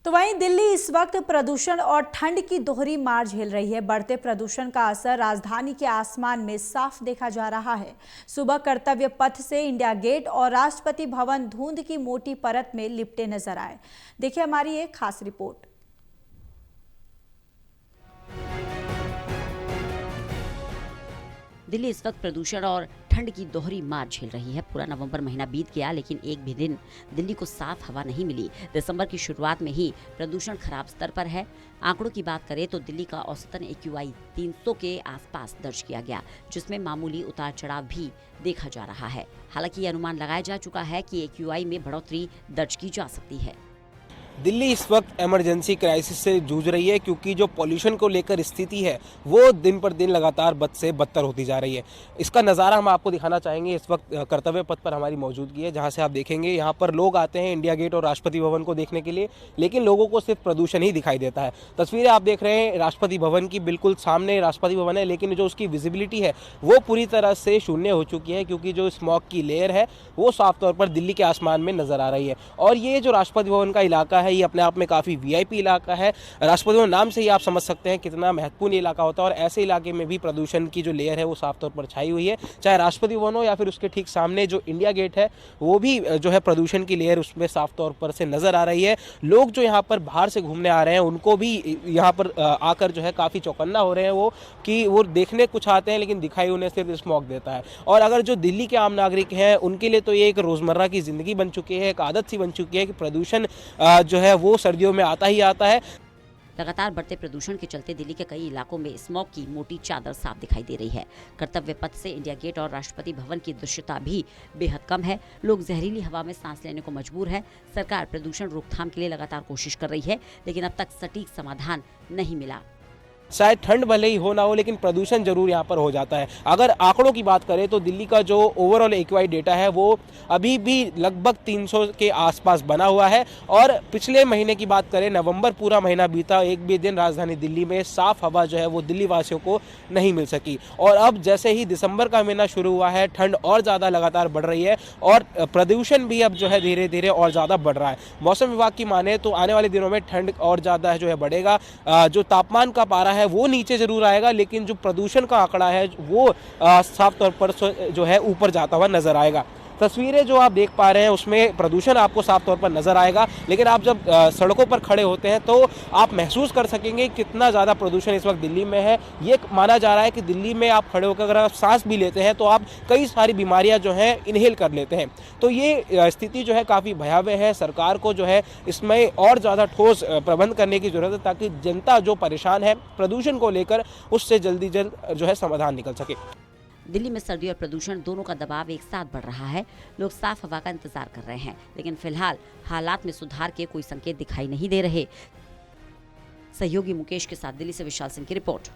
तो वहीं दिल्ली इस वक्त प्रदूषण और ठंड की दोहरी मार झेल रही है। बढ़ते प्रदूषण का असर राजधानी के आसमान में साफ देखा जा रहा है। सुबह कर्तव्य पथ से इंडिया गेट और राष्ट्रपति भवन धुंध की मोटी परत में लिपटे नजर आए। देखिए हमारी एक खास रिपोर्ट। दिल्ली इस वक्त प्रदूषण और ठंड की दोहरी मार झेल रही है। पूरा नवंबर महीना बीत गया लेकिन एक भी दिन दिल्ली को साफ हवा नहीं मिली। दिसंबर की शुरुआत में ही प्रदूषण खराब स्तर पर है। आंकड़ों की बात करें तो दिल्ली का औसतन AQI 300 के आसपास दर्ज किया गया, जिसमें मामूली उतार चढ़ाव भी देखा जा रहा है। हालांकि ये अनुमान लगाया जा चुका है कि AQI में बढ़ोतरी दर्ज की जा सकती है। दिल्ली इस वक्त इमरजेंसी क्राइसिस से जूझ रही है क्योंकि जो पॉल्यूशन को लेकर स्थिति है वो दिन पर दिन लगातार बद से बदतर होती जा रही है। इसका नज़ारा हम आपको दिखाना चाहेंगे। इस वक्त कर्तव्य पथ पर हमारी मौजूदगी है, जहां से आप देखेंगे यहाँ पर लोग आते हैं इंडिया गेट और राष्ट्रपति भवन को देखने के लिए, लेकिन लोगों को सिर्फ प्रदूषण ही दिखाई देता है। तस्वीरें आप देख रहे हैं राष्ट्रपति भवन की, बिल्कुल सामने राष्ट्रपति भवन है, लेकिन जो उसकी विजिबिलिटी है वो पूरी तरह से शून्य हो चुकी है क्योंकि जो स्मॉग की लेयर है वो साफ तौर पर दिल्ली के आसमान में नजर आ रही है। और ये जो राष्ट्रपति भवन का इलाका है ये अपने आप में काफ़ी VIP इलाका है। राष्ट्रपति भवन नाम से ही आप समझ सकते हैं कितना महत्वपूर्ण इलाका होता है, और ऐसे इलाके में भी प्रदूषण की जो लेयर है वो साफ तौर पर छाई हुई है। चाहे राष्ट्रपति भवन हो या फिर उसके ठीक सामने जो इंडिया गेट है वो भी जो है प्रदूषण की लेयर उसमें साफ तौर पर से नजर आ रही है। लोग जो यहाँ पर बाहर से घूमने आ रहे हैं उनको भी यहाँ पर आकर जो है काफ़ी चौकन्ना हो रहे हैं वो, कि वो देखने कुछ आते हैं लेकिन दिखाई उन्हें सिर्फ स्मॉग देता है। और अगर जो दिल्ली के आम नागरिक हैं उनके लिए तो ये एक रोज़मर्रा की ज़िंदगी बन चुकी है, एक आदत सी बन चुकी है कि प्रदूषण जो है वो सर्दियों में आता ही आता है। लगातार बढ़ते प्रदूषण के चलते दिल्ली के कई इलाकों में स्मॉग की मोटी चादर साफ दिखाई दे रही है। कर्तव्य पथ से इंडिया गेट और राष्ट्रपति भवन की दृश्यता भी बेहद कम है। लोग जहरीली हवा में सांस लेने को मजबूर है। सरकार प्रदूषण रोकथाम के लिए लगातार कोशिश कर रही है, लेकिन अब तक सटीक समाधान नहीं मिला। शायद ठंड भले ही हो ना हो लेकिन प्रदूषण जरूर यहाँ पर हो जाता है। अगर आंकड़ों की बात करें तो दिल्ली का जो ओवरऑल AQI डेटा है वो अभी भी लगभग 300 के आसपास बना हुआ है। और पिछले महीने की बात करें, नवंबर पूरा महीना बीता, एक भी दिन राजधानी दिल्ली में साफ हवा जो है वो दिल्ली वासियों को नहीं मिल सकी। और अब जैसे ही दिसंबर का महीना शुरू हुआ है ठंड और ज़्यादा लगातार बढ़ रही है और प्रदूषण भी अब जो है धीरे धीरे और ज़्यादा बढ़ रहा है। मौसम विभाग की माने तो आने वाले दिनों में ठंड और ज़्यादा जो है बढ़ेगा। जो तापमान का पारा है वो नीचे जरूर आएगा, लेकिन जो प्रदूषण का आंकड़ा है वो साफ तौर पर जो है ऊपर जाता हुआ नजर आएगा। तस्वीरें जो आप देख पा रहे हैं उसमें प्रदूषण आपको साफ तौर पर नजर आएगा, लेकिन आप जब सड़कों पर खड़े होते हैं तो आप महसूस कर सकेंगे कितना ज़्यादा प्रदूषण इस वक्त दिल्ली में है। ये माना जा रहा है कि दिल्ली में आप खड़े होकर अगर आप सांस भी लेते हैं तो आप कई सारी बीमारियां जो हैं इनहेल कर लेते हैं। तो ये स्थिति जो है काफ़ी भयावह है। सरकार को जो है इसमें और ज़्यादा ठोस प्रबंध करने की ज़रूरत है ताकि जनता जो परेशान है प्रदूषण को लेकर उससे जल्दी जल्द जो है समाधान निकल सके। दिल्ली में सर्दी और प्रदूषण दोनों का दबाव एक साथ बढ़ रहा है। लोग साफ हवा का इंतजार कर रहे हैं, लेकिन फिलहाल हालात में सुधार के कोई संकेत दिखाई नहीं दे रहे। सहयोगी मुकेश के साथ दिल्ली से विशाल सिंह की रिपोर्ट।